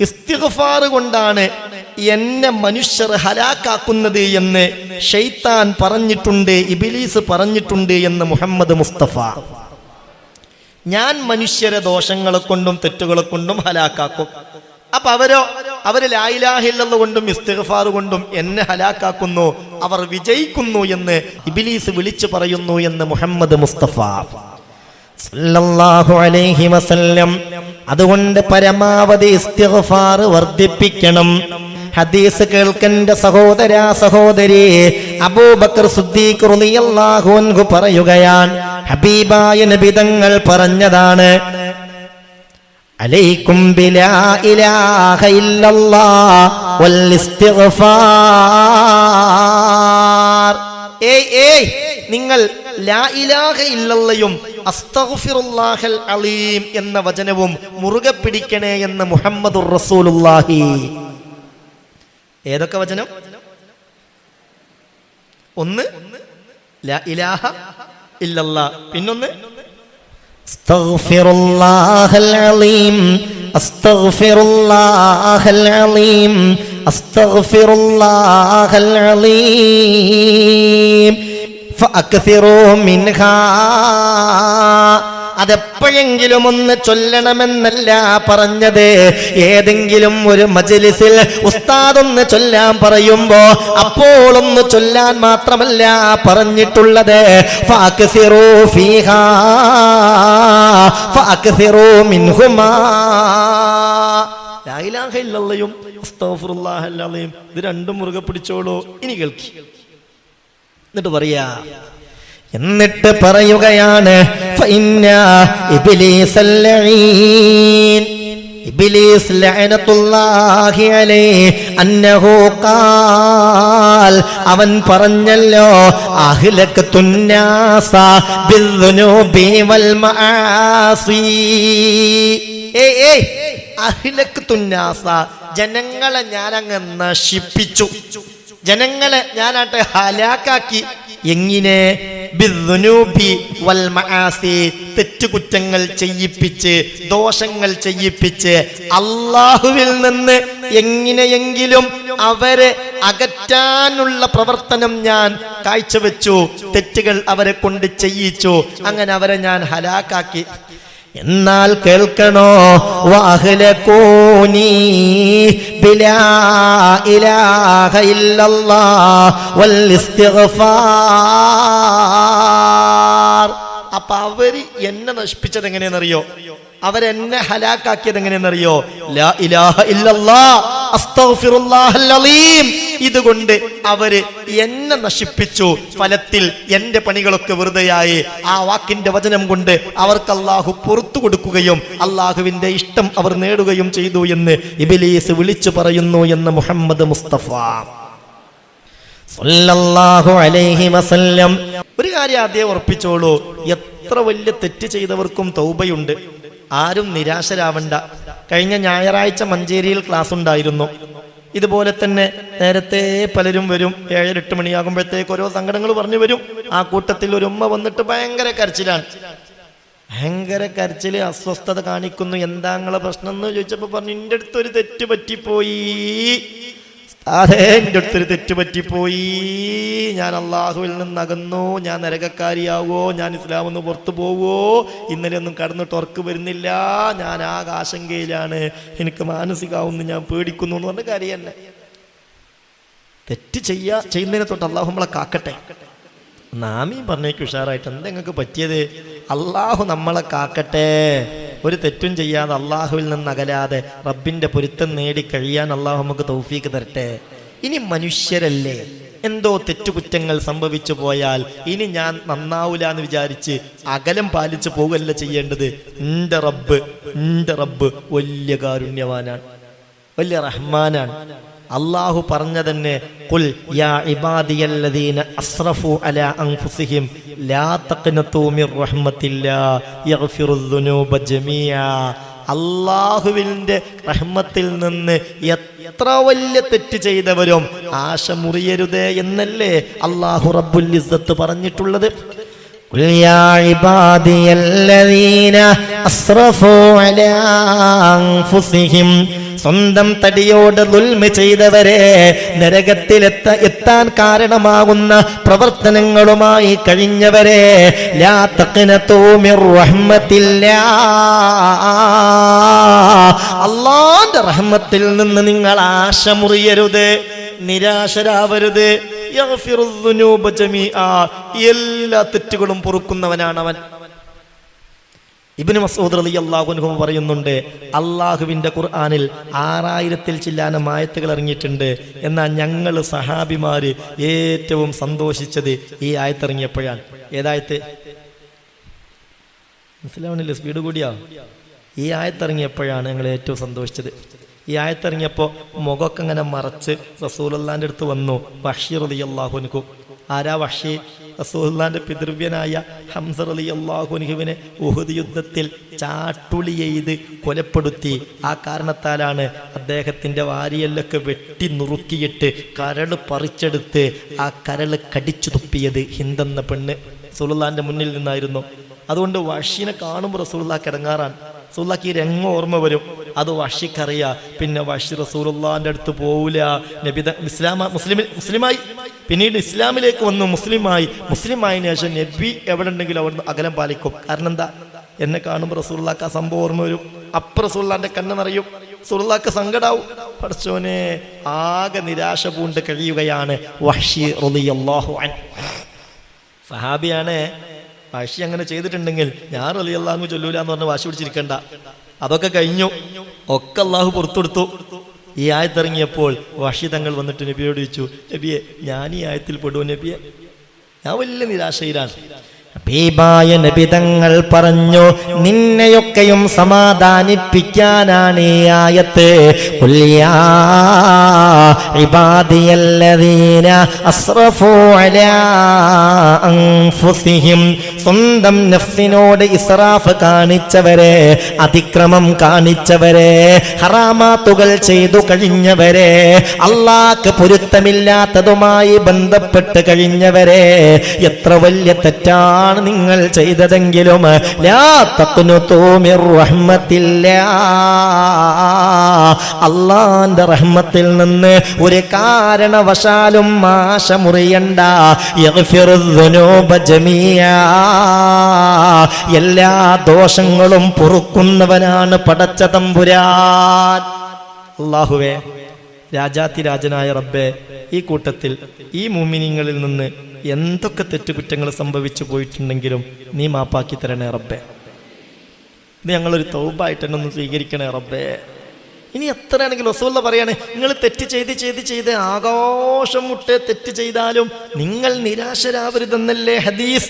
ഇസ്തിഗ്ഫാർ കൊണ്ടാണ് എന്നെ മനുഷ്യർ ഹലാക്കാക്കുന്നത് എന്ന് ശൈത്താൻ പറഞ്ഞിട്ടുണ്ട്, ഇബ്ലീസ് പറഞ്ഞിട്ടുണ്ട് എന്ന് മുഹമ്മദ് മുസ്തഫ. ഞാൻ മനുഷ്യരെ ദോഷങ്ങളെ കൊണ്ടും തെറ്റുകളെ കൊണ്ടും ഹലാക്കാക്കും. അപ്പൊ അവര് ലാ ഇലാഹ ഇല്ലല്ലാഹ് കൊണ്ടും ഇസ്തിഗ്ഫാർ കൊണ്ടും എന്നെ ഹലാക്കാക്കുന്നു, അവർ വിജയിക്കുന്നു എന്ന് ഇബ്ലീസ് വിളിച്ചു പറയുന്നു എന്ന് മുഹമ്മദ് മുസ്തഫ സല്ലല്ലാഹു അലൈഹി വസല്ലം. അതുകൊണ്ട് പരമാവധി ഇസ്തിഗ്ഫാർ വർദ്ധിപ്പിക്കണം. ഹദീസ് കേൾക്കണ്ട സഹോദരാ സഹോദരി, അബൂബക്കർ സിദ്ദീഖ് റളിയല്ലാഹു അൻഹു പറയുകയാണ്, ഹബീബായ നബി തങ്ങൾ പറഞ്ഞതാണ്, അലൈക്കും ബിലാ ഇലാഹ ഇല്ലല്ലാഹ് വൽ ഇസ്തിഗ്ഫാർ. നിങ്ങൾ ലാ ഇലാഹ ഇല്ലല്ലയും അസ്തഗ്ഫിറുല്ലാഹൽ അലീം എന്ന വചനവും മുറുകെ പിടിക്കണേ എന്ന് മുഹമ്മദുർ റസൂലുള്ളാഹി. ഏതൊക്കെ വചനം? ഒന്ന് ലാ ഇലാഹ ഇല്ലല്ലാഹ്, പിന്നൊന്ന് അസ്തഗ്ഫിറുല്ലാഹൽ അലീം, അസ്തഗ്ഫിറുല്ലാഹൽ അലീം, അസ്തഗ്ഫിറുല്ലാഹൽ അലീം ഫഅക്സിറൂ മിൻഹാ. അതെപ്പോഴെങ്കിലും ഒന്ന് ചൊല്ലണമെന്നല്ല പറഞ്ഞത്. ഏതെങ്കിലും ഒരു മജ്ലിസിൽ ഉസ്താദ് ഒന്ന് ചൊല്ലാൻ പറയുമ്പോ അപ്പോൾ ഒന്ന് ചൊല്ലാൻ മാത്രമല്ല പറഞ്ഞിട്ടുള്ളത്. ഫഅക്സിറൂ ഫീഹാ ഫഅക്സിറൂ മിൻഹുമാ. ലാ ഇലാഹ ഇല്ലല്ലയും അസ്തഗ്ഫിറുല്ലാഹൽ അലീം ഇത് രണ്ടും മുറുകെ പിടിച്ചോളൂ. ഇനി കേൾക്കി. എന്നിട്ട് പറയുകയാണ്, ഫഇന്ന ഇബ്ലീസൽ ലഈൻ, ഇബ്ലീസ് ലഅനത്തുല്ലാഹി അലൈഹി അന്നഹു ഖാൽ, അവൻ പറഞ്ഞല്ലോ, അഹ്ലകതുൻ നാസ ബിദ്ദുനൂബി വൽ മആസി. അഹ്ലകതുൻ നാസ, ജനങ്ങളെ ഞാനങ്ങ് നശിപ്പിച്ചു, ജനങ്ങളെ ഞാനാട്ടെ ഹലാക്കാക്കി. എങ്ങനെ? ബിദ്ദുനൂബി വൽ മആസി, തെറ്റുകുറ്റങ്ങൾ ചെയ്യിപ്പിച്ച്, ദോഷങ്ങൾ ചെയ്യിപ്പിച്ച്, അല്ലാഹുവിൽ നിന്ന് എങ്ങനെയെങ്കിലും അവരെ അകറ്റാനുള്ള പ്രവർത്തനം ഞാൻ കാഴ്ചവെച്ചു, തെറ്റുകൾ അവരെ കൊണ്ട് ചെയ്യിച്ചു, അങ്ങനെ അവരെ ഞാൻ ഹലാക്കാക്കി. എന്നാൽ കേൾക്കണോ, വഅഹ്ലകൂനി ബിലാ ഇലാഹ ഇല്ലല്ലാഹ് വൽ ഇസ്തിഗ്ഫാർ. അപ്പൊ അവര് എന്നെ നശിപ്പിച്ചത് എങ്ങനെയെന്നറിയോ? അവരെന്നെ ഹലാക്കാക്കിയത് എങ്ങനെയെന്നറിയോ? ലാ ഇലാഹ ഇല്ലല്ലാഹ് അസ്തഗ്ഫിറുല്ലാഹൽ അലീം ഇതുകൊണ്ട് അവര് എന്നെ നശിപ്പിച്ചു. ഫലത്തിൽ എന്റെ പണികളൊക്കെ വെറുതെയായി. ആ വാക്കിന്റെ വചനം കൊണ്ട് അവർക്ക് അല്ലാഹു പുറത്തു കൊടുക്കുകയും അല്ലാഹുവിന്റെ ഇഷ്ടം അവർ നേടുകയും ചെയ്തു എന്ന് ഇബ്ലീസ് വിളിച്ചു പറയുന്നു എന്ന് മുഹമ്മദ് മുസ്തഫ സല്ലല്ലാഹു അലൈഹി വസല്ലം. ഒരു കാര്യം ആദ്യം ഉറപ്പിച്ചോളൂ, എത്ര വലിയ തെറ്റ് ചെയ്തവർക്കും തൗബയുണ്ട്. ആരും നിരാശരാവണ്ട. കഴിഞ്ഞ ഞായറാഴ്ച മഞ്ചേരിയിൽ ക്ലാസ് ഉണ്ടായിരുന്നു. ഇതുപോലെ തന്നെ നേരത്തെ പലരും വരും. 7-8 മണിയാകുമ്പോഴത്തേക്ക് ഓരോ സങ്കടങ്ങൾ പറഞ്ഞു വരും. ആ കൂട്ടത്തിൽ ഒരു ഉമ്മ വന്നിട്ട് ഭയങ്കര കരച്ചിലാണ്. ഭയങ്കര കരച്ചില്, അസ്വസ്ഥത കാണിക്കുന്നു. എന്താ നിങ്ങളെ പ്രശ്നം എന്ന് ചോദിച്ചപ്പോ പറഞ്ഞു, എൻ്റെ അടുത്തൊരു തെറ്റ് പറ്റിപ്പോയി, അതെ എൻ്റെ അടുത്തൊരു തെറ്റ് പറ്റിപ്പോയി, ഞാൻ അള്ളാഹുവിൽ നിന്ന് അകന്നു, ഞാൻ നരകക്കാരിയാവോ, ഞാൻ ഇസ്ലാമിൽ നിന്ന് പുറത്തു പോവോ, ഇന്നലെ ഒന്നും കടന്നിട്ട് ഉറക്ക് വരുന്നില്ല, ഞാൻ ആകെ ആശങ്കയിലാണ്, എനിക്ക് മാനസികാവുന്നു, ഞാൻ പേടിക്കുന്നു എന്ന് പറഞ്ഞ കാര്യം തന്നെ. തെറ്റ് ചെയ്യുന്നതിനെ തൊട്ട് അള്ളാഹു നമ്മളെ കാക്കട്ടെ. നാമീ പറഞ്ഞേക്ക് ഉഷാറായിട്ട്. എന്താ നിങ്ങൾക്ക് പറ്റിയത്? അള്ളാഹു നമ്മളെ കാക്കട്ടെ. ഒരു തെറ്റും ചെയ്യാതെ അള്ളാഹുവിൽ നിന്ന് അകലാതെ റബ്ബിന്റെ പൊരുത്തം നേടി കഴിയാൻ അള്ളാഹു നമുക്ക് തൗഫീക്ക് തരട്ടെ. ഇനി മനുഷ്യരല്ലേ, എന്തോ തെറ്റുകുറ്റങ്ങൾ സംഭവിച്ചു പോയാൽ ഇനി ഞാൻ നന്നാവൂല എന്ന് വിചാരിച്ച് അകലം പാലിച്ചു പോകല്ല ചെയ്യേണ്ടത്. എൻ്റെ റബ്ബ് വലിയ കാരുണ്യവാനാണ്, വലിയ റഹ്മാനാണ്. അള്ളാഹു പറഞ്ഞ തന്നെ, ഖുൽ യാ ഇബാദിയല്ലദീന അസ്റഫു അലാ അൻഫുസിഹിം ലാ തഖ്നതു മിർ റഹ്മത്തില്ലാഹി യഗ്ഫിറുദ്ദുനൂബ ജമീഅ. അള്ളാഹുവിൻ്റെ റഹ്മത്തിൽ നിന്ന് എത്ര വലിയ തെറ്റ് ചെയ്തവരും ആശ മുറിയരുതേ എന്നല്ലേ അള്ളാഹു റബ്ബുൽ ഇസ്സത്ത് പറഞ്ഞിട്ടുള്ളത്. ഖുൽ യാ ഇബാദിയല്ലദീന അസ്റഫൂ അലാ അൻഫുസിഹിം, സ്വന്തം തടിയോട് ദുൽമ ചെയ്തവരെ, നരകത്തിൽ എത്താൻ കാരണമാകുന്ന പ്രവർത്തനങ്ങളുമായി കഴിഞ്ഞവരെ, ലാ തഖ്നതൂ മിർ റഹ്മത്തില്ലാഹ്, അല്ലാഹുവിന്റെ റഹ്മത്തിൽ നിന്ന് നിങ്ങൾ ആശ മുറിയരുത്, നിരാശരാവരുത്. യഗ്ഫിറുദ്ദുനൂബ ജമീആ, എല്ലാ തെറ്റുകളും പൊറുക്കുന്നവനാണ് അവൻ. ഇബ്നു മസ്ഊദ് റളിയല്ലാഹു അൻഹു പറയുന്നുണ്ട്, അള്ളാഹുവിന്റെ ഖുർആനിൽ 6000 ചില്ലാനം ആയത്തുകൾ ഇറങ്ങിയിട്ടുണ്ട്. എന്നാൽ ഞങ്ങൾ സഹാബിമാര് ഏറ്റവും സന്തോഷിച്ചത് ഈ ആയത്തിറങ്ങിയപ്പോഴാണ്. ഏതായത്ത്? മനസ്സിലാവണില്ലേ? സ്പീഡ് കൂടിയാ? ഈ ആയത്തിറങ്ങിയപ്പോഴാണ് ഞങ്ങൾ ഏറ്റവും സന്തോഷിച്ചത്. ഈ ആയത്തിറങ്ങിയപ്പോൾ മുഖമൊക്കെ ഇങ്ങനെ മറച്ച് റസൂലുള്ളാന്റെ അടുത്ത് വന്നു വഹ്ശി റളിയല്ലാഹു അൻഹു. ആരാ വഹ്ശി? റസൂലുള്ളാന്റെ പിതൃവ്യനായ ഹംസ റളിയല്ലാഹു അൻഹുവിനെ ഉഹുദ് യുദ്ധത്തിൽ ചാട്ടുളി ചെയ്ത് കൊലപ്പെടുത്തി. ആ കാരണത്താലാണ് അദ്ദേഹത്തിന്റെ വാരിയെല്ലൊക്കെ വെട്ടി നുറുക്കിയിട്ട് കരള് പറിച്ചെടുത്ത് ആ കരള് കടിച്ചു തുപ്പിയത് ഹിന്ദെന്ന പെണ്ണ് റസൂലുള്ളാന്റെ മുന്നിൽ നിന്നായിരുന്നു. അതുകൊണ്ട് വഹ്ശിനെ കാണുമ്പോൾ റസൂലുള്ളാഹ് ഇടങ്ങാറാണ്. റസൂലുള്ളാഹിക്ക് ഈ രംഗം ഓർമ്മ വരും. അത് വഹ്ശിക്കറിയാം. പിന്നെ വഹ്ശി റസൂലുള്ളാഹിന്റെ അടുത്ത് പോവില്ല. മുസ്ലിമായി പിന്നീട് ഇസ്ലാമിലേക്ക് വന്നു, മുസ്ലിമായതിനു ശേഷം നബി എവിടെ ഉണ്ടെങ്കിലും അവിടുന്ന് അകലം പാലിക്കും. കാരണം എന്താ? എന്നെ കാണുമ്പോൾ റസൂലുള്ളാഹിക്ക് ആ സംഭവം ഓർമ്മ വരും. അപ്പ റസൂലുള്ളാഹിന്റെ കണ്ണ് നിറയും, റസൂലുള്ളാഹിക്ക് സങ്കടാവും. പടച്ചോനെ, ആകെ നിരാശ പൂണ്ട് കഴിയുകയാണ് വഹ്ശി റളിയല്ലാഹു അൻഹു. സഹാബിയാണ്. വഹ്ശി അങ്ങനെ ചെയ്തിട്ടുണ്ടെങ്കിൽ ഞാൻ റളിയല്ലാഹു അൻഹു ചൊല്ലൂല എന്ന് പറഞ്ഞ് വാശി പിടിച്ചിരിക്കണ്ട. അതൊക്കെ കഴിഞ്ഞു, ഒക്കെ അള്ളാഹു പുറത്തെടുത്തു. ഈ ആയത്തിറങ്ങിയപ്പോൾ വഹ്ശി തങ്ങൾ വന്നിട്ട് നബിയോട് ചോദിച്ചു, നബിയെ, ഞാൻ ഈ ആയത്തിൽ പെടുവോ നബിയെ? ഞാൻ വലിയ നിരാശയിലാണ്. ഹബീബായ നബി തങ്ങൾ പറഞ്ഞു, നിന്നെയൊക്കെയും സമാധാനിപ്പിക്കാനാണ് ഈ ആയത്ത്. ഖുൽ യാ ഇബാദിയല്ലദീന അസ്റഫൂ അലാ അൻഫുസിഹിം, സ്വന്തം നഫ്സിനോട് ഇസ്റാഫ് കാണിച്ചവരെ, അതിക്രമം കാണിച്ചവരെ, ഹറാമാത്തുകൾ ചെയ്തു കഴിഞ്ഞവരെ, അല്ലാഹ്ക്ക് പൊരുത്തമില്ലാത്തതുമായി ബന്ധപ്പെട്ട് കഴിഞ്ഞവരെ, എത്ര വലിയ തെറ്റാണ് നിങ്ങൾ ചെയ്തതെങ്കിലും ലാ തഖ്നതൂ മിർ റഹ്മത്തില്ലാഹ്, അല്ലാഹുവിന്റെ റഹ്മത്തിൽ നിന്ന് ഒരു കാരണവശാലും ആശ മുറിയണ്ട. യഗ്ഫിറുദ്ദുനൂബ ജമീആ, എല്ലാ ദോഷങ്ങളും പൊറുക്കുന്നവനാണ് പടച്ച തമ്പുരാൻ. അല്ലാഹുവേ, രാജാതിരാജനായ റബ്ബേ, ഈ കൂട്ടത്തിൽ ഈ മുഅ്മിനീങ്ങളിൽ നിന്ന് എന്തൊക്കെ തെറ്റുകുറ്റങ്ങൾ സംഭവിച്ചു പോയിട്ടുണ്ടെങ്കിലും നീ മാപ്പാക്കി തരണേ റബ്ബേ. ഇത് ഞങ്ങളൊരു തൗബായിട്ട് തന്നെ ഒന്ന് സ്വീകരിക്കണേ റബ്ബേ. ഇനി എത്രയാണെങ്കിലും റസൂലുള്ള പറയാണ്, നിങ്ങൾ തെറ്റ് ചെയ്ത് ആഘോഷം മുട്ടേ തെറ്റ് ചെയ്താലും നിങ്ങൾ നിരാശരാവരുതെന്നല്ലേ ഹദീസ്.